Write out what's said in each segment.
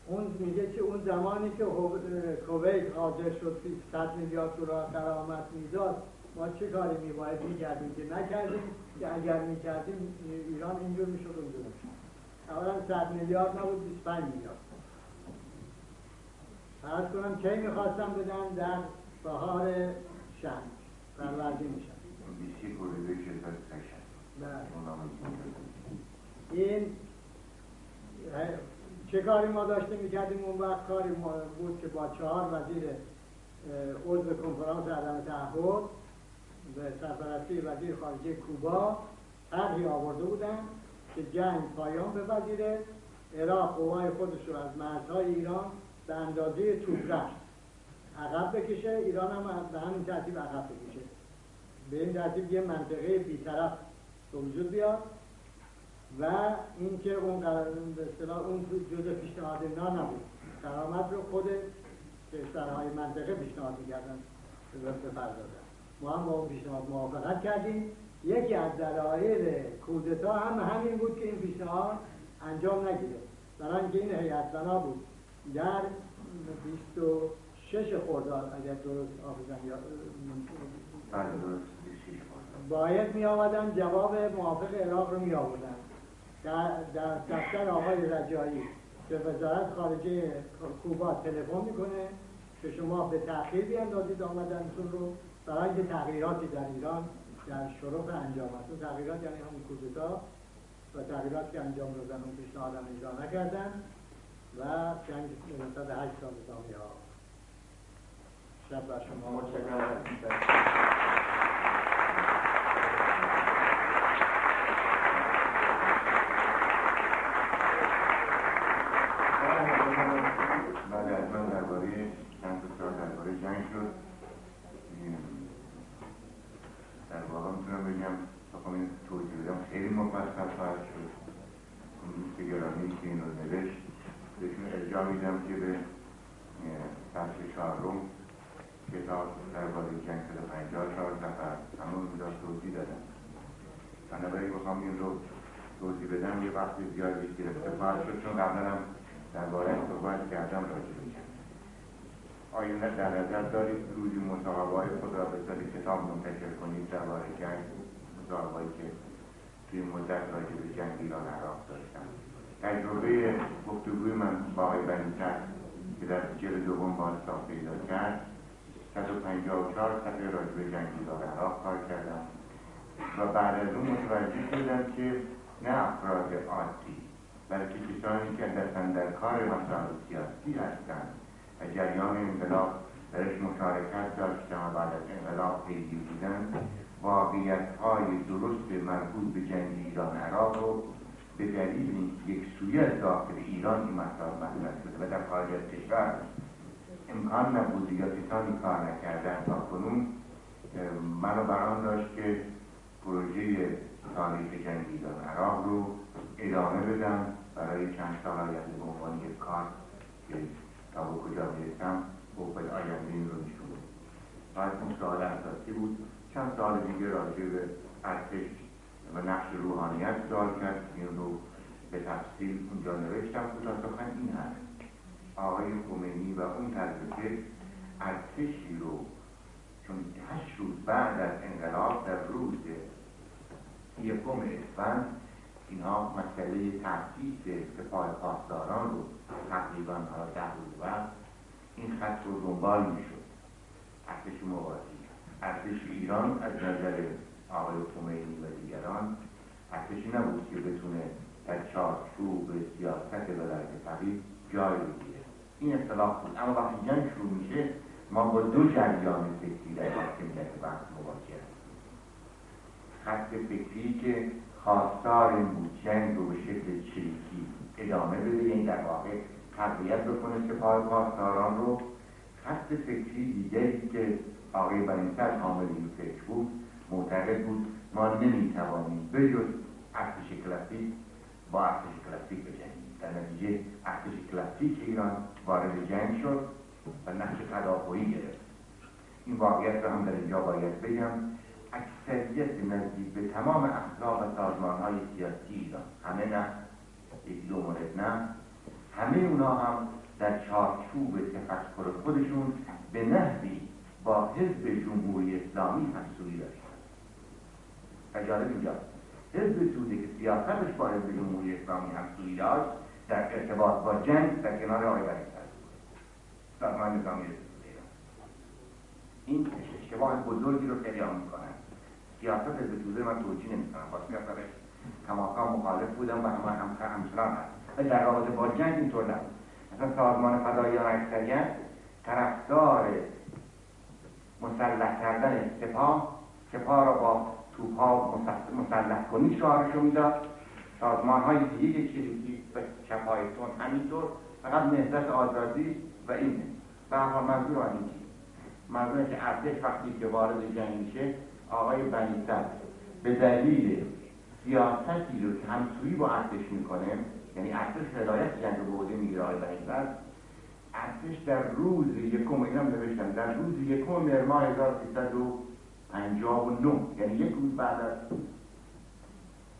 اون میگه که اون زمانی که کویت حاضر شد 100 میلیارد دلار غرامت میداد، ما چه کاری میباید میکردیم که نکردیم، که اگر میکردیم ایران اینجور میشد اونجور میشد. اولا 100 میلیارد نبود، 25 میلیارد. فرض کنم چه میخواستم بدن در بهار شمس فروردین میشن. این چه کاری ما داشتیم میکردیم اون وقت؟ کاری ما بود که با 4 وزیر عضو کنفرانس عدم تعهد به سرپرستی وزیر خارجه کوبا طرحی آورده بودن که جنگ پایان بپذیره، عراق قوای خودش رو از مرزهای ایران به اندازه توپرست عقب بکشه، ایران هم به همین ترتیب عقب بکشه، به این ترتیب یه منطقه بی‌طرف به وجود بیاد و اینکه اون به اصطلاح اون جزء پیشنهاد ما نبود. غرامت رو خود کشورهای منطقه پیشنهاد می‌کردن بپردازن. ما هم با اون پیشنهاد موافقت کردیم. یکی از دلایل کودتا هم همین بود که این پیشنهاد انجام نگیره، برای اینکه این هیئت بنا بود در 26 خرداد اگر درست حافظم یا باید می آمدن جواب موافق عراق رو می آوردن. در دفتر آقای رجایی به وزارت خارجه کوبا تلفن میکنه که شما به تأخیر بیاندازید آمدنتون رو، برای اینکه تغییراتی در ایران در شرف انجام است. اون تغییرات یعنی همون کودتا و تغییراتی که انجام دادن اون پیشنهاد هم اجرا نکردن و جنگ 8 سال ادامه یافت. شب بر شما. متشکرم. بعد از من درباره چند تا درباره جنگ شد. در واقع میتونم بگم بخوام این توضیح بدم خیلی مفصل خواهد شد. اون دوست گرامی که این رو نوشت بهشون ارجاع میدم که به فصل 4 کتاب درباره جنگ 154 صفحه همون میداد توضیح دادم. بنابراین بخوام این رو توضیح بدم یه وقت زیادی گرفته خواهد شد، چون قبلا هم درباره صحبت کردم راجع به جنگ. آیا در نظر دارید روزی مصاحبه‌های خود را به صورت کتاب منتشر کنید درباره جنگ، مصاحبه‌هایی که توی مدت راجع به جنگ ایران عراق داشتم؟ تجربه گفتگوی من با آقای بنی‌تر که در جلد دوم بازتاب پیدا کرد 154 صفحه راجع به جنگ ایران عراق کار کردم و بعد از اون متوجه شدم که نه افراد عادی بلکه کسانی که دستن در کار مسائل سیاسی هستند و جریان انقلاب درش مشارکت داشتن و بعد از انقلاب پیگیر بودن، واقعیت‌های درست مربوط به جنگ ایران عراق رو به دلیل اینکه یک سویه از داخل ایران این مسائل مطرح شده و در خارج از کشور امکان نبود یا کسانی کار نکردن تا کنون، منو برآن داشت که پروژه تاریخ جنگ ایران عراق رو ادامه بدم برای چند سال آینده به عنوان یک کار که تا به کجا میرسم به آینده این رو نشون بده. بعد اون سوال اساسی بود. چند سال دیگه راجع به ارتش و نقش روحانیت سوال کرد، این رو به تفصیل اونجا نوشتم. سخن این هست: آقای خمینی و اون طرز فکر ارتشی رو چون 8 روز بعد از انقلاب در روز 1 اسفند اینها مسئله تأسیس سپاه پاسداران رو تقریبا 10 روز بعد این خط رو دنبال میشد. ارتش موازی، ارتش ایران از نظر آقای خمینی و دیگران ارتشی نبود که بتونه در چارچوب سیاست ولایت فقیه جای بگیره. این اصطلاح بود. اما وقتی جنگ شروع میشه ما با 2 جریان فکری در حاکمیت بحث مواجهیم. خط فکری که خواستار این بود جنگ رو به شکل چریکی ادامه بده، یعنی در واقع تقویت بکنه سپاه پاسداران رو. خط فکری دیگری که آقای بنی‌تر حامل این فکر بود معتقد بود ما نمیتوانیم بجز ارتش کلاسیک با ارتش کلاسیک بجنگیم. در نتیجه ارتش کلاسیک ایران وارد جنگ شد و نقش تدافعی گرفت. این واقعیت رو هم در اینجا باید بگم. اکثریت نزدیک به تمام احزاب و سازمان‌های سیاسی ایران، همه نه، 1-2 مورد نه، همه اونا هم در چارچوب تفکر خودشون به نحوی با حزب جمهوری اسلامی همسویی داشتن. و جالب اینجاست حزب توده که سیاستش با حزب جمهوری اسلامی همسویی داشت در ارتباط با جنگ در کنار آقای بریسر سازمان نظامی توده. این اشتباه بزرگی رو خیلی ها میکنن. سیاست حزب توده من توجیه نمیکنم، با سیاستش کماکان مخالف بودم و همچنان هست، ولی در رابطه با جنگ اینطور نبود. مثلا سازمان فداییان اکثریت طرفدار مسلح کردن سپاه را با توپ‌ها مسلح کنی شعارشو میداد. سازمان‌های دیگه کلیدی و چپایتون همینطور، فقط نهضت آزادی و اینه. به هر حال منظور من اینه، منظور که ارتش وقتی که وارد جنگ میشه، آقای بنی‌صدر به دلیل سیاستی رو که همسویی با ارتش میکنه، یعنی ارتش هدایت جنگ رو به عهده میگیره آقای بنی‌صدر، ارتش در روز یکم، اینم نوشتم، در روز یکم مهر ماه 1359، یعنی یک روز بعد از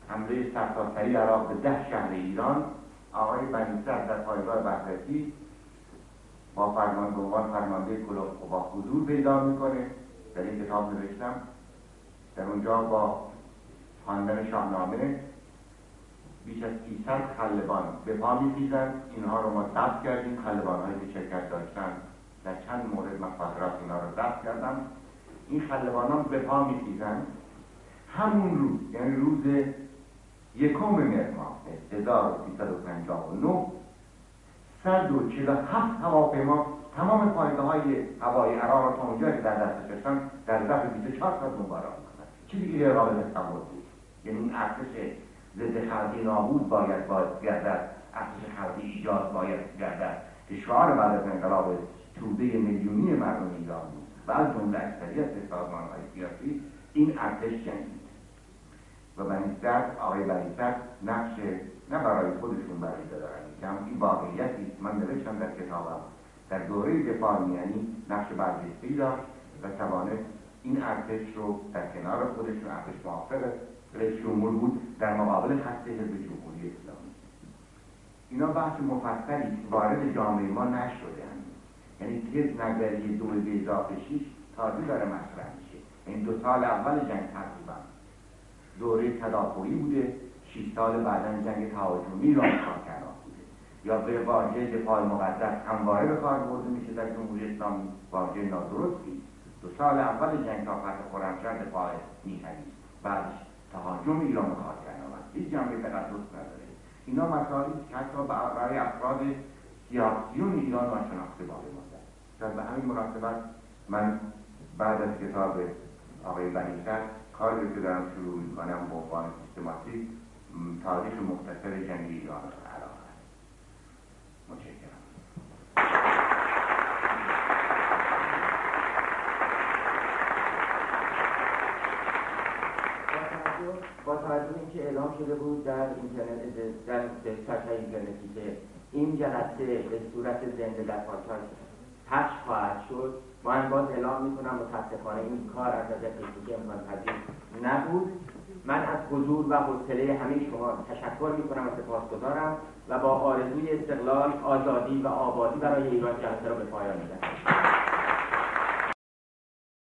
حمله سرتاسری عراق به 10 شهر ایران، آقای بنی‌صدر در پایگاه بغدادی با فرمان به عنوان فرمانده کل قوا حضور پیدا میکنه. در این کتاب نوشتم، در اونجا با خواندن شاهنامه بیش از 300 خلبان به پا می‌خیزند. اینها رو ما ضبط کردیم، خلبان‌هایی که شرکت داشتن در چند مورد مخاطرات اینا رو ضبط کردم. این خلبانان به پا می‌خیزند همون روز، یعنی روز یکم مهر ماه 1359، 147 هواپیما تمام پایگاه‌های هوایی عراق را تا اونجا که در دستش داشتن در ظرف 24 ساعت بمباران کردند. چیزی که قابل تصور بود. یعنی این ارتش ضد خلقی نابود باید گردد، ارتش خلقی ایجاد باید گردد که شعار بعد از انقلاب توده میلیونی مردم ایران بود و از جمله اکثریت سازمان‌های سیاسی این ارتش جنگید. و آقای بنی‌صدر نقش نه برای خودشون بریده دارن، که این واقعیتی من نوشتم در کتابم، در دوره دفاع میانی نقش برجسته‌ای داشت و توانست این ارتش رو در کنار خودشون، ارتش موافق رئیس جمهور بود، در مقابل خط حزب جمهوری اسلامی. اینا بحث مفصلی وارد جامعه ما نشده هست. یعنی طبق نظریه 2+6 تازه داره مطرح میشه. این 2 سال اول جنگ تقریبا دوره تدافعی بوده، 6 سال بعداً جنگ تهاجمی را کارکردن بوده، یا به واژه دفاع مقدس همواره به کار برده میشه در جمهوری اسلامی، واژه نادرستی. 2 سال اول جنگ تا فتح خرمشهر دفاع میهنی، بعدش تهاجم ایران به کار کردن، هیچ جنبه تقدس نداره. اینا مسائلی که حتی برای افراد سیاسیون ایران ناشناخته باقی مانده. در به همین مناسبت من بعد از کتاب آقای بنی‌صدر کاری که دارم شروع میکنم به عنوان سیستماتیک تاریخ مختصر جنگ ایران و عراق است. متشکرم. با توجه به اینکه اعلام شده بود در اینترنت، در سایت اینترنتی که این جلسه به صورت زنده در پادکست پخش خواهد شد، من باز اعلام میکنم متاسفانه این کار از نظر تکنیکی امکان پذیر نبود. من از حضور و حوصله همه شما تشکر میکنم و سپاسگزارم و با آرزوی استقلال، آزادی و آبادی برای ایران جلسه را به پایان میبرم.